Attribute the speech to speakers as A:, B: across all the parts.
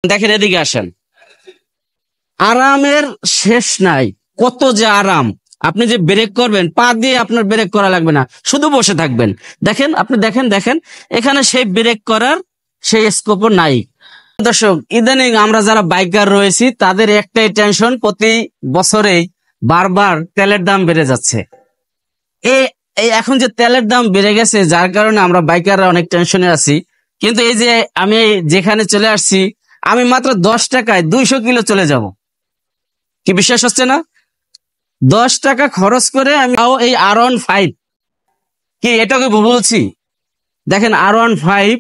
A: দেখেন এদিকে আসেন, আরামের শেষ নাই। কত যে আরাম, আপনি যে ব্রেক করবেন পা দিয়ে আপনার ব্রেক করা লাগবে না, শুধু বসে থাকবেন। দেখেন আপনি দেখেন দেখেন এখানে সেই ব্রেক করার সেই স্কোপও নাই। দর্শক, ইদানিং আমরা যারা বাইকার রয়েছি তাদের একটাই টেনশন, প্রতি বছরেই বারবার তেলের দাম বেড়ে যাচ্ছে। এই এই এখন যে তেলের দাম বেড়ে গেছে যার কারণে আমরা বাইকাররা অনেক টেনশনে আছি। কিন্তু এই যে আমি যেখানে চলে আসছি, আমি মাত্র 10 টাকায় 200 কিলো চলে যাব। কি বিশ্বাস হচ্ছে না? 10 টাকা খরচ করে আমি এই R15, কি এটাকে বলছি? দেখেন R15,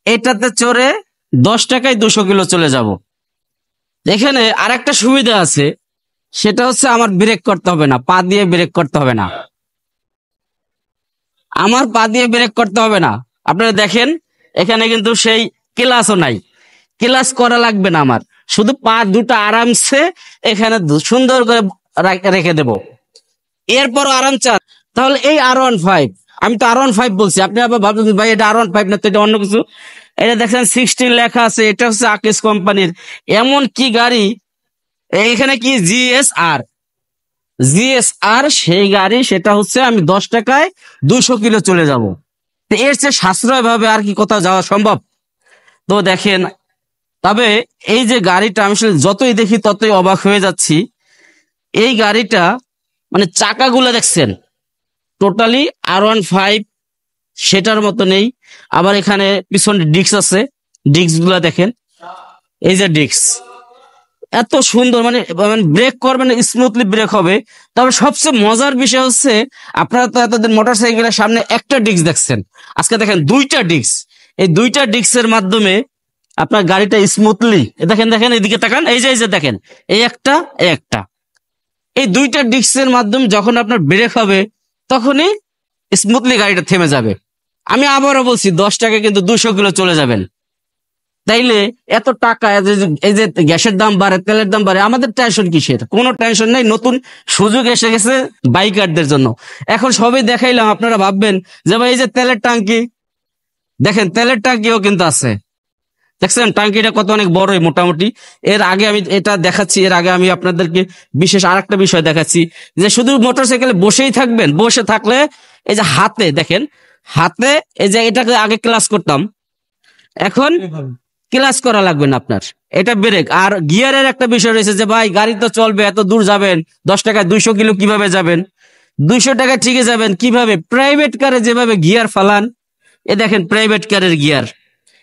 A: এটাতে চড়ে 10 টাকায় 200 কিলো চলে যাব। এখানে আরেকটা সুবিধা আছে, সেটা হচ্ছে আমার ব্রেক করতে হবে না, পা দিয়ে ব্রেক করতে হবে না। আমার পা দিয়ে ব্রেক করতে হবে না। আপনারা দেখেন এখানে কিন্তু সেই ক্লাসও নাই, ক্লাস করা লাগবে না আমার, শুধু পা দুটো আরামসে এখানে সুন্দর করে রেখে দেব। এরপরও আরাম চান তাহলে এই R15, আমি তো R15 বলছি, আপনি আবার ভাবছেন ভাই এটা R15 না তো এটা অন্য কিছু। এটা দেখেন 16 লেখা আছে, এটা হচ্ছে আকিস কোম্পানির। এমন কি গাড়ি, এখানে কি জিএসআর সেই গাড়ি, সেটা হচ্ছে আমি 10 টাকায় 200 কিলো চলে যাব। এর চেয়ে সাশ্রয় ভাবে আর কি কোথাও যাওয়া সম্ভব? তো দেখেন, তবে এই যে গাড়িটা আমি যতই দেখি ততই অবাক হয়ে যাচ্ছি। এই গাড়িটা মানে চাকাগুলো দেখছেন টোটালি R15 সেটার মতো নেই। আবার এখানে পিছনে ডিস্ক আছে, ডিস্ক গুলা দেখেন, এই যে ডিস্ক এত সুন্দর, মানে ব্রেক করবেন স্মুথলি ব্রেক হবে। তবে সবচেয়ে মজার বিষয় হচ্ছে, আপনারা তো এতদিন মোটরসাইকেলের সামনে একটা ডিস্ক দেখছেন, আজকে দেখেন দুইটা ডিস্ক। এই দুইটা ডিস্কের মাধ্যমে আপনার গাড়িটা স্মুথলি, দেখেন দেখেন এদিকে তাকান, এই যে দেখেন এই একটা এই দুইটা ডিস্কের মাধ্যমে যখন আপনার ব্রেক হবে তখনই স্মুথলি গাড়িটা থেমে যাবে। আমি আবারও বলছি 10 টাকা কিন্তু 200 কিলো চলে যাবেন। তাইলে এত টাকা, এই যে গ্যাসের দাম বাড়ে, তেলের দাম বাড়ে, আমাদের টেনশন কিসের? কোনো টেনশন নেই। নতুন সুযোগ এসে গেছে বাইকারদের জন্য। এখন সবই দেখাইলাম, আপনারা ভাববেন যে ভাই এই যে তেলের ট্যাঙ্কি, দেখেন তেলের ট্যাঙ্কিও কিন্তু আছে। দেখছেন ট্যাঙ্কিটা কত অনেক বড়ই মোটামুটি। এর আগে আমি এটা দেখাচ্ছি, এর আগে আমি আপনাদেরকে বিশেষ আরেকটা বিষয় দেখাচ্ছি, যে শুধু মোটরসাইকেলে বসেই থাকবেন, বসে থাকলে এই যে হাতে দেখেন, হাতে এই যে এটাকে আগে ক্লাস করতাম, এখন ক্লাস করা লাগবে না আপনার, এটা ব্রেক। আর গিয়ারের একটা বিষয় রয়েছে যে ভাই গাড়ি তো চলবে, এত দূর যাবেন, 10 টাকায় 200 কিলো কিভাবে যাবেন? 200 টাকায় ঠিকই যাবেন। কিভাবে? প্রাইভেট কারে যেভাবে গিয়ার ফালান, এ দেখেন প্রাইভেট কারের গিয়ার।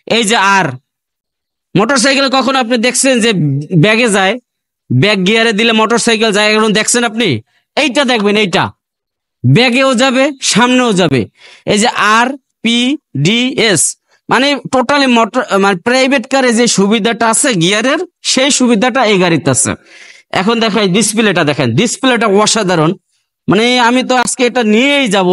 A: এই যে আর মোটরসাইকেল কখন আপনি দেখছেন যে ব্যাগে যায়, ব্যাগ গিয়ারে দিলে মোটরসাইকেল যায়, এখন দেখছেন আপনি? এইটা দেখবেন, এইটা ব্যাগেও যাবে, সামনেও যাবে। এই যে RPDS, মানে টোটালি মোটর মানে প্রাইভেট কারে যে সুবিধাটা আছে গিয়ারের, সেই সুবিধাটা এই গাড়িতে আছে। এখন দেখেন ডিসপ্লেটা, দেখেন ডিসপ্লেটা অসাধারণ। মানে আমি তো আজকে এটা নিয়েই যাব,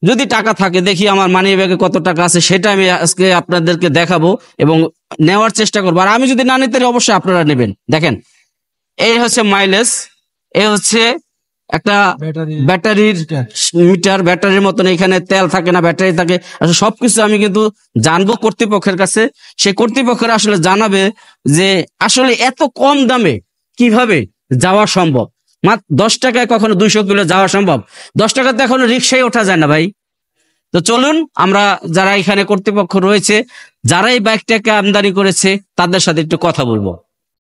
A: যদি টাকা থাকে। দেখি আমার মানি ব্যাগে কত টাকা আছে, সেটা আমি আজকে আপনাদেরকে দেখাবো এবং নেওয়ার চেষ্টা করবো। আর আমি যদি না নিতে অবশ্যই আপনারা নেবেন। দেখেন এই হচ্ছে মাইলেজ, এই হচ্ছে একটা ব্যাটারির মিটার, ব্যাটারির মতন এখানে তেল থাকে না, ব্যাটারি থাকে। আসলে সবকিছু আমি কিন্তু জানবো কর্তৃপক্ষের কাছে, সে কর্তৃপক্ষের আসলে জানাবে যে আসলে এত কম দামে কিভাবে যাওয়া সম্ভব। মাত্র 10 টাকায় কখনো 200 কিলো যাওয়া সম্ভব? 10 টাকাতে এখনো রিক্সায় ওঠা যায় না ভাই। তো চলুন আমরা যারা এখানে কর্তৃপক্ষ রয়েছে, যারা এই বাইকটাকে আমদানি করেছে, তাদের সাথে একটু কথা বলবো।